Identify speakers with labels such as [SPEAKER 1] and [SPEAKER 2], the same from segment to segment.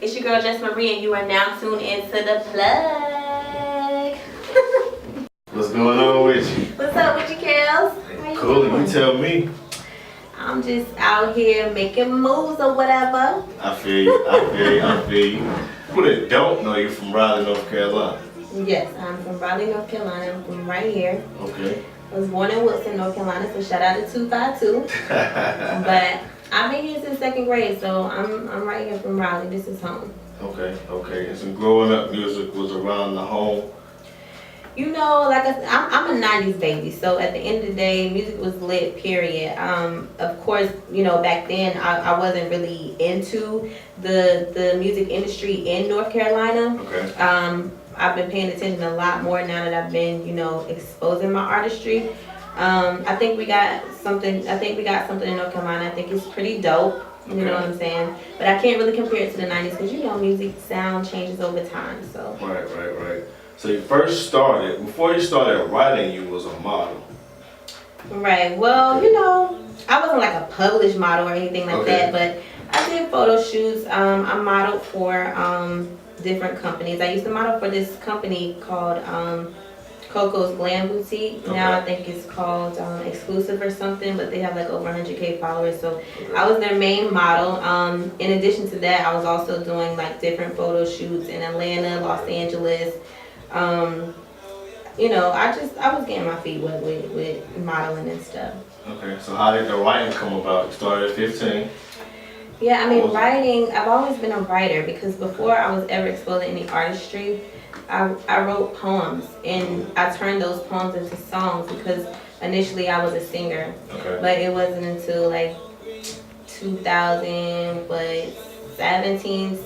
[SPEAKER 1] It's your girl Jess Marie, and you are now tuned into the plug.
[SPEAKER 2] What's going on with you?
[SPEAKER 1] What's up with you, Kels?
[SPEAKER 2] Cool, you tell me.
[SPEAKER 1] I'm just out here making moves or whatever.
[SPEAKER 2] I feel you, I feel you. People that don't know you from Raleigh, North Carolina.
[SPEAKER 1] Yes, I'm from Raleigh, North Carolina. I'm from right here.
[SPEAKER 2] Okay.
[SPEAKER 1] I was born in Wilson, North Carolina, so shout out to 252. But I've been here since 2nd grade, so I'm right here from Raleigh. This is home.
[SPEAKER 2] Okay. And some growing up music was around the home.
[SPEAKER 1] You know, like I'm a 90s baby, so at the end of the day, music was lit, period. Of course, you know, back then I wasn't really into the music industry in North Carolina.
[SPEAKER 2] Okay.
[SPEAKER 1] I've been paying attention a lot more now that I've been, you know, exposing my artistry. I think we got something in North Carolina. I think it's pretty dope. You know what I'm saying? But I can't really compare it to the 90s because, you know, music sound changes over time. So.
[SPEAKER 2] Right. So you first started, before you started writing, you was a model.
[SPEAKER 1] Right. Well, you know, I wasn't like a published model or anything like that, but I did photo shoots. I modeled for different companies. I used to model for this company called Coco's Glam Boutique. Now I think it's called Exclusive or something, but they have like over 100K followers. So I was their main model. In addition to that, I was also doing like different photo shoots in Atlanta, Los Angeles. You know, I was getting my feet wet with modeling and stuff.
[SPEAKER 2] Okay, so how did the writing come about? You started at 15?
[SPEAKER 1] Yeah, I mean, writing, I've always been a writer because before I was ever exposed to any artistry, I wrote poems and I turned those poems into songs because initially I was a singer.
[SPEAKER 2] Okay.
[SPEAKER 1] But it wasn't until like 2017,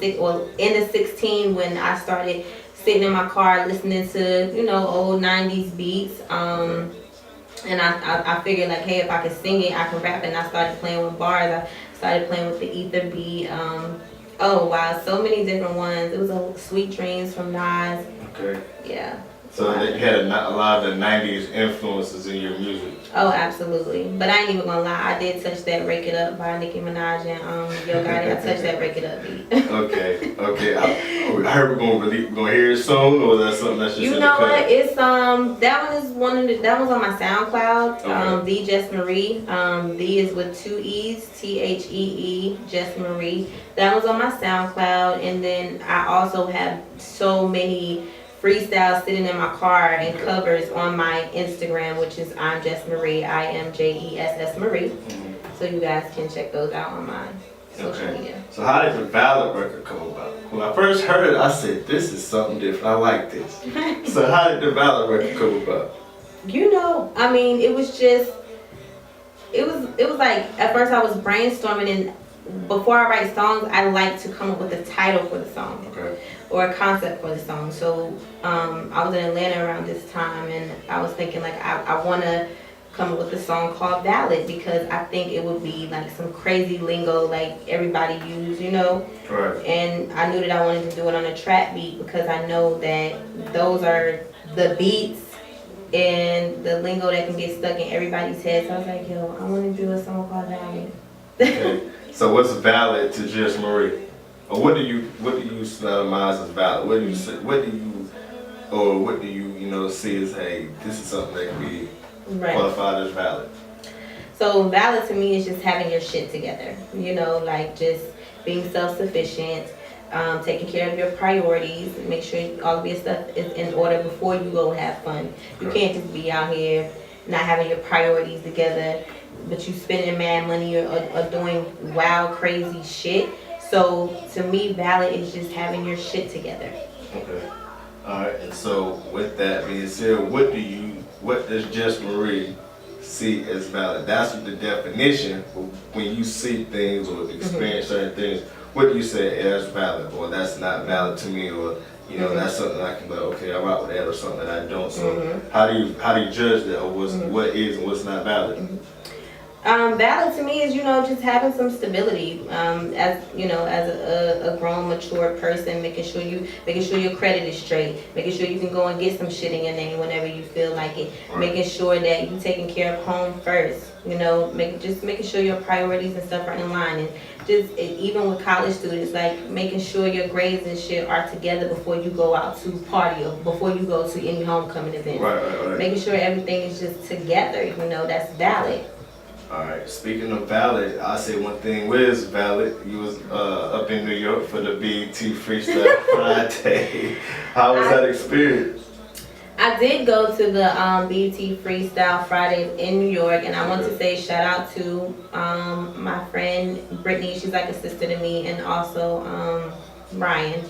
[SPEAKER 1] end of 16 when I started sitting in my car listening to, you know, old 90s beats. And I figured like, hey, if I could sing it, I can rap it. And I started playing with bars. I started playing with the ether beat. Oh wow, so many different ones. It was a Sweet Dreams from Nas.
[SPEAKER 2] Okay.
[SPEAKER 1] Yeah.
[SPEAKER 2] So you had a lot of the 90s influences in your music.
[SPEAKER 1] Oh, absolutely. But I ain't even gonna lie, I did touch that Rake It Up by Nicki Minaj and Yo Gotti. I touched that Rake It Up beat.
[SPEAKER 2] Okay. I heard we're gonna hear it soon, or that's something that's just
[SPEAKER 1] you
[SPEAKER 2] in
[SPEAKER 1] know
[SPEAKER 2] the cut?
[SPEAKER 1] what? It's that one's on my SoundCloud.
[SPEAKER 2] Okay.
[SPEAKER 1] The Jess Marie. The is with 2 E's, THEE, Jess Marie. That one's on my SoundCloud, and then I also have so many freestyles sitting in my car and covers on my Instagram, which is I'm Jess Marie, IMJESS Marie. So you guys can check those out on my social media.
[SPEAKER 2] So how did the Ballad record come about? When I first heard it, I said, this is something different. I like this. So how did the Ballad record come about?
[SPEAKER 1] You know, I mean, it was like, at first I was brainstorming, and before I write songs, I like to come up with a title for the song.
[SPEAKER 2] Okay.
[SPEAKER 1] Or a concept for the song. So I was in Atlanta around this time, and I was thinking like I want to come up with a song called Ballad because I think it would be like some crazy lingo like everybody use, you know.
[SPEAKER 2] Right.
[SPEAKER 1] And I knew that I wanted to do it on a trap beat because I know that those are the beats and the lingo that can get stuck in everybody's head. So I was like, yo, I want to do a song called Ballad.
[SPEAKER 2] Okay. So what's Ballad to Jess Marie? Or what do you surmise as valid? What do you see as, hey, this is something that can be qualified as valid?
[SPEAKER 1] So valid to me is just having your shit together. You know, like just being self-sufficient, taking care of your priorities, make sure all of your stuff is in order before you go have fun. You can't just be out here not having your priorities together, but you spending mad money or doing wild, crazy shit. So to me, valid is just having your shit together.
[SPEAKER 2] Okay. All right. And so with that being said, what does Jess Marie see as valid? That's the definition when you see things or experience certain things. What do you say as valid, or that's not valid to me, or you know that's something I can go, okay, I rock with that, or something that I don't. So how do you judge that, or what is and what's not valid?
[SPEAKER 1] Valid to me is, you know, just having some stability, as you know, as a grown, mature person, making sure your credit is straight, making sure you can go and get some shit in your name whenever you feel like it, making sure that you taking care of home first, you know, making sure your priorities and stuff are in line, and just even with college students, like making sure your grades and shit are together before you go out to party or before you go to any homecoming event.
[SPEAKER 2] Right.
[SPEAKER 1] Making sure everything is just together, that's valid.
[SPEAKER 2] Alright, speaking of valid, I say one thing was valid. You was up in New York for the BET Freestyle Friday. How was that experience?
[SPEAKER 1] I did go to the BET Freestyle Friday in New York, and I want to say shout out to my friend Brittany. She's like a sister to me, and also Ryan.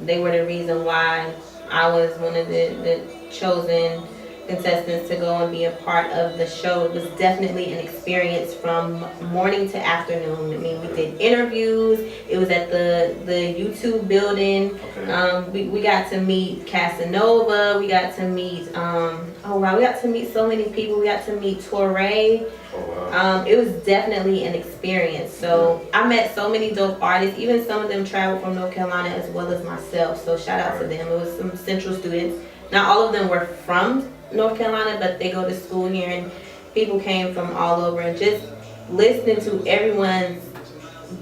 [SPEAKER 1] They were the reason why I was one of the chosen contestants to go and be a part of the show. It was definitely an experience from morning to afternoon. I mean, we did interviews. It was at the YouTube building. We got to meet Casanova. We got to meet we got to meet so many people. We got to meet Torre. It was definitely an experience. So I met so many dope artists. Even some of them traveled from North Carolina as well as myself. So shout out to them. It was some Central students. Not all of them were from North Carolina, but they go to school here, and people came from all over, and just listening to everyone's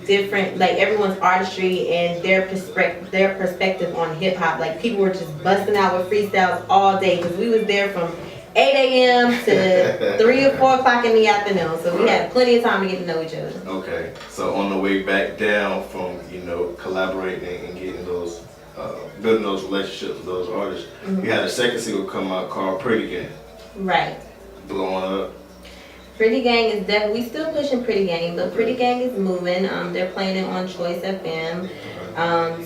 [SPEAKER 1] different, like everyone's artistry and their perspective on hip hop. Like people were just busting out with freestyles all day because we was there from 8 a.m. to 3 or 4 o'clock in the afternoon, so we had plenty of time to get to know each other.
[SPEAKER 2] Okay, so on the way back down from collaborating and getting those building those relationships with those artists, you had a second single come out called Pretty Gang.
[SPEAKER 1] Right.
[SPEAKER 2] Blowing up.
[SPEAKER 1] Pretty Gang is definitely, we still pushing Pretty Gang, but Pretty Gang is moving. They're playing it on Choice FM.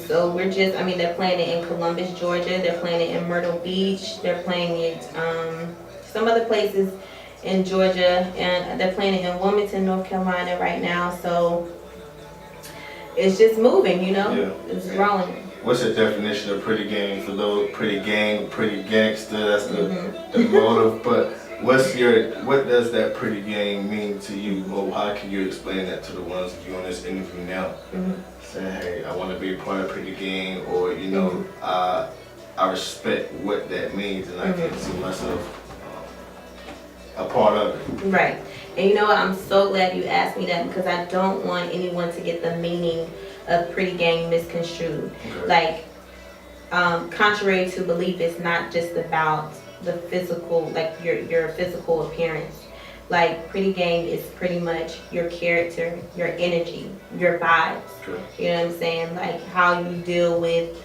[SPEAKER 1] So we're just, they're playing it in Columbus, Georgia. They're playing it in Myrtle Beach. They're playing it some other places in Georgia, and they're playing it in Wilmington, North Carolina right now. So it's just moving, It's growing.
[SPEAKER 2] What's the definition of pretty gang for those? Pretty gang, pretty gangster, that's the motive. But what does that pretty gang mean to you? Or how can you explain that to the ones of you on this interview now? Saying, hey, I want to be a part of pretty gang, or I respect what that means, and I can see myself a part of it.
[SPEAKER 1] Right. And you know what? I'm so glad you asked me that, because I don't want anyone to get the meaning of Pretty Gang misconstrued. Like, contrary to belief, it's not just about the physical, like your physical appearance. Like, Pretty Gang is pretty much your character, your energy, your vibes. You know what I'm saying? Like how you deal with,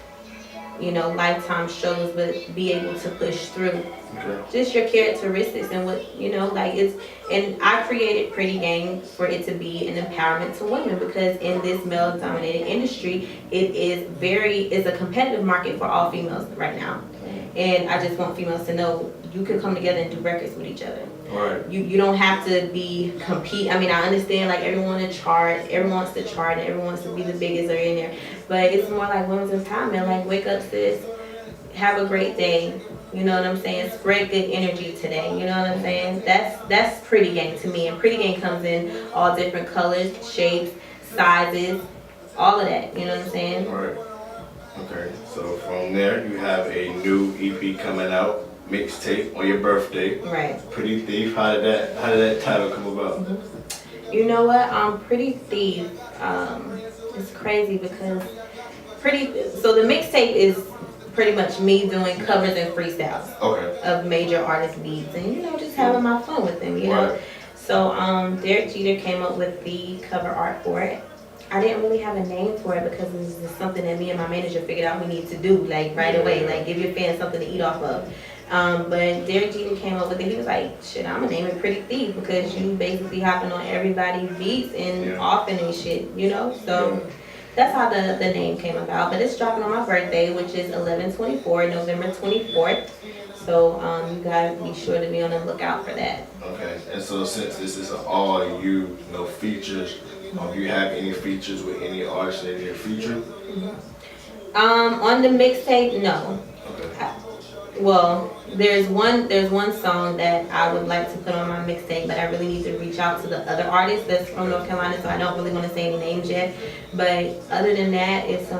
[SPEAKER 1] lifetime struggles, but be able to push through. Just your characteristics and what, and I created Pretty Gang for it to be an empowerment to women, because in this male dominated industry, it's a competitive market for all females right now. And I just want females to know you can come together and do records with each other.
[SPEAKER 2] Right.
[SPEAKER 1] You don't have to compete. I understand like everyone wants to chart, and everyone wants to be the biggest or in there. But it's more like women's empowerment. Like, wake up, sis, have a great day. You know what I'm saying? Spread good energy today. You know what I'm saying? That's Pretty Gang to me. And Pretty Gang comes in all different colors, shapes, sizes, all of that. You know what I'm saying?
[SPEAKER 2] Right. Okay. So from there, you have a new EP coming out, mixtape on your birthday. Right. Pretty Thief. How did that title come about?
[SPEAKER 1] You know what? Pretty Thief. It's crazy because so the mixtape is pretty much me doing covers and freestyles of major artist beats, and just having my fun with them, know. So Derek Jeter came up with the cover art for it. I didn't really have a name for it because this is something that me and my manager figured out we need to do like right away, like give your fans something to eat off of. But Derek Jeter came up with it. He was like, shit, I'm gonna name it Pretty Thief, because you basically hopping on everybody's beats and offing and shit, So that's how the name came about. But it's dropping on my birthday, which is 11/24, November 24th. So you guys be sure to be on the lookout for that.
[SPEAKER 2] Okay. And so since this is all you, no features, do you have any features with any artists in your future?
[SPEAKER 1] On the mixtape, no.
[SPEAKER 2] Okay.
[SPEAKER 1] Well, there's one song that I would like to put on my mixtape, but I really need to reach out to the other artists that's from North Carolina, so I don't really want to say any names yet. But other than that, it's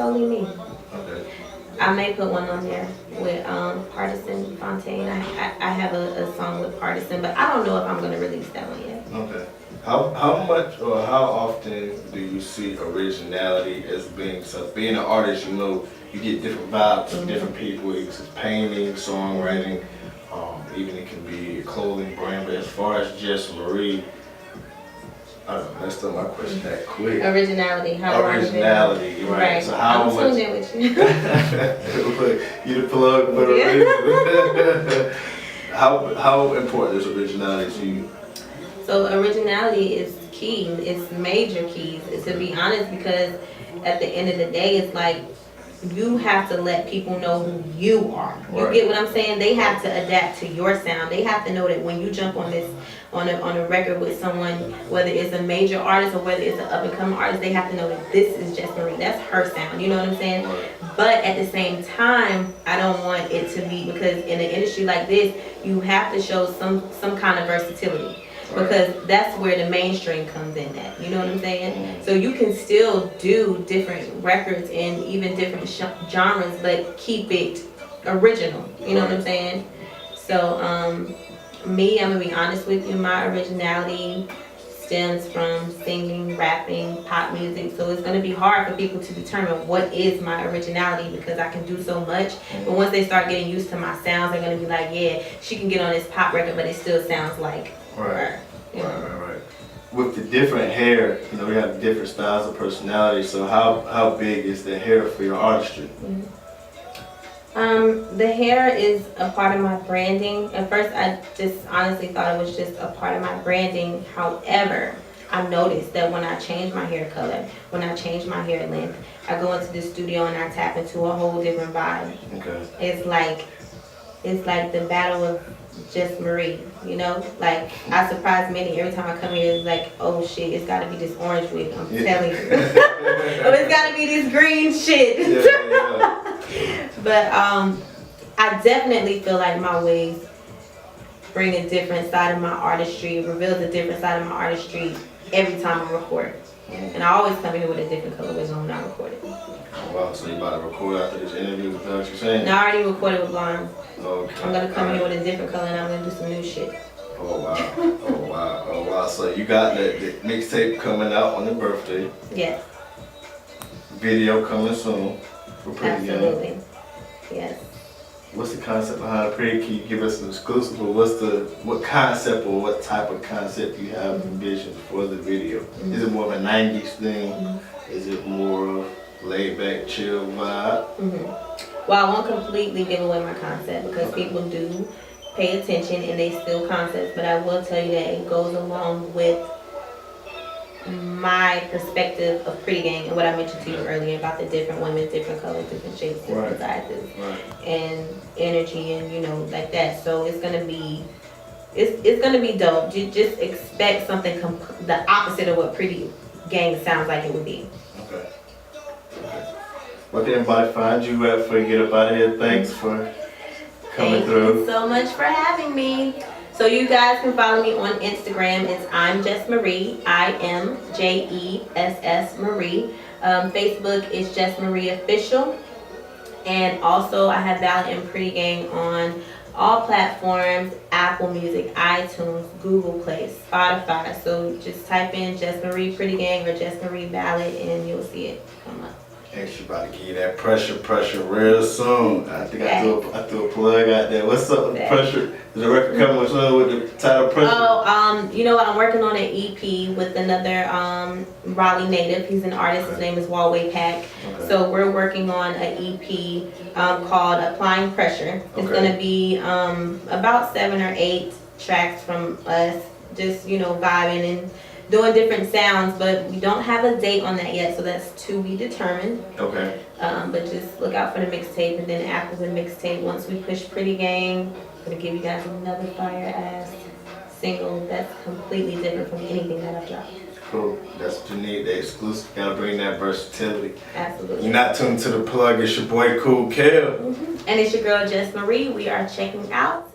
[SPEAKER 1] only me.
[SPEAKER 2] Okay.
[SPEAKER 1] I may put one on there with Partisan Fontaine. I have a song with Partisan, but I don't know if I'm gonna release that one yet.
[SPEAKER 2] Okay. How much or how often do you see originality as being so? Being an artist, you know, you get different vibes from different people. It's painting, songwriting, even it can be a clothing brand. But as far as Jess Marie, I don't know, messed up my question that quick.
[SPEAKER 1] Originality. How
[SPEAKER 2] Originality, right? So how
[SPEAKER 1] I'm
[SPEAKER 2] much?
[SPEAKER 1] tuned in with you.
[SPEAKER 2] You the plug for the reason. How important is originality to you?
[SPEAKER 1] So originality is key. It's major keys. It's to be honest, because at the end of the day, it's like you have to let people know who you are. You get what I'm saying? They have to adapt to your sound. They have to know that when you jump on this on a record with someone, whether it's a major artist or whether it's an up and coming artist, they have to know that this is Jess Marie. That's her sound. You know what I'm saying? But at the same time, I don't want it to be, because in an industry like this, you have to show some kind of versatility. Because that's where the mainstream comes in at. You know what I'm saying? So you can still do different records and even different genres, but keep it original. You know what I'm saying? So me, I'm gonna be honest with you, my originality stems from singing, rapping, pop music. So it's gonna be hard for people to determine what is my originality, because I can do so much. But once they start getting used to my sounds, they're gonna be like, yeah, she can get on this pop record, but it still sounds like her.
[SPEAKER 2] Right. With the different hair, you know, we have different styles of personality. So how big is the hair for your artistry?
[SPEAKER 1] The hair is a part of my branding. At first, I just honestly thought it was just a part of my branding. However, I noticed that when I change my hair color, when I change my hair length, I go into the studio and I tap into a whole different vibe.
[SPEAKER 2] Okay.
[SPEAKER 1] It's like the battle of Jess Marie, you know? Like, I surprise many. Every time I come here, it's like, oh shit, it's gotta be this orange wig, I'm telling you. Or it's gotta be this green shit. But I definitely feel like my wigs bring a different side of my artistry, reveals a different side of my artistry every time I record. And I always come here with a different color wig on when I record it.
[SPEAKER 2] Oh, wow, so you about to record after this interview, is that what you're saying?
[SPEAKER 1] No, I already recorded with blonde.
[SPEAKER 2] Okay.
[SPEAKER 1] I'm gonna come here with a different color and I'm gonna do some new shit.
[SPEAKER 2] Oh wow. So you got the mixtape coming out on the birthday.
[SPEAKER 1] Yes.
[SPEAKER 2] Video coming soon for Pretty Gang.
[SPEAKER 1] Absolutely. Yes.
[SPEAKER 2] What's the concept behind Pretty? Can you give us an exclusive, or what concept or what type of concept you have envisioned for the video? Is it more of a 90s thing? Is it more of laid back, chill vibe?
[SPEAKER 1] Well, I won't completely give away my concept, because people do pay attention and they steal concepts, but I will tell you that it goes along with my perspective of Pretty Gang and what I mentioned to you earlier about the different women, different colors, different shapes, different sizes, and energy, and you know, like that. So it's gonna be dope. Just expect something the opposite of what Pretty Gang sounds like it would be.
[SPEAKER 2] Okay. Where can everybody find you at before you get up out of here? Thanks for coming through.
[SPEAKER 1] Thank you so much for having me. So you guys can follow me on Instagram. It's I'm Jess Marie. IMJESS Marie. Facebook is Jess Marie Official. And also I have Ballad and Pretty Gang on all platforms: Apple Music, iTunes, Google Play, Spotify. So just type in Jess Marie Pretty Gang or Jess Marie Ballad and you'll see it come up.
[SPEAKER 2] Actually about to give you that pressure real soon. I think I threw a plug out there. What's up with Pressure? Is the record coming soon with the title Pressure?
[SPEAKER 1] Oh, you know what? I'm working on an EP with another Raleigh native. He's an artist. His name is Walway Pack. So we're working on an EP called Applying Pressure. It's gonna be about 7 or 8 tracks from us, just, you know, vibing and doing different sounds, but we don't have a date on that yet, so that's to be determined.
[SPEAKER 2] Okay.
[SPEAKER 1] But just look out for the mixtape, and then after the mixtape, once we push Pretty Gang, I'm gonna give you guys another fire ass single that's completely different from anything that I've dropped.
[SPEAKER 2] Cool. That's what you need, the exclusive. Gotta bring that versatility.
[SPEAKER 1] Absolutely.
[SPEAKER 2] You're not tuned to The Plug. It's your boy Kool Kel.
[SPEAKER 1] And it's your girl Jess Marie. We are checking out.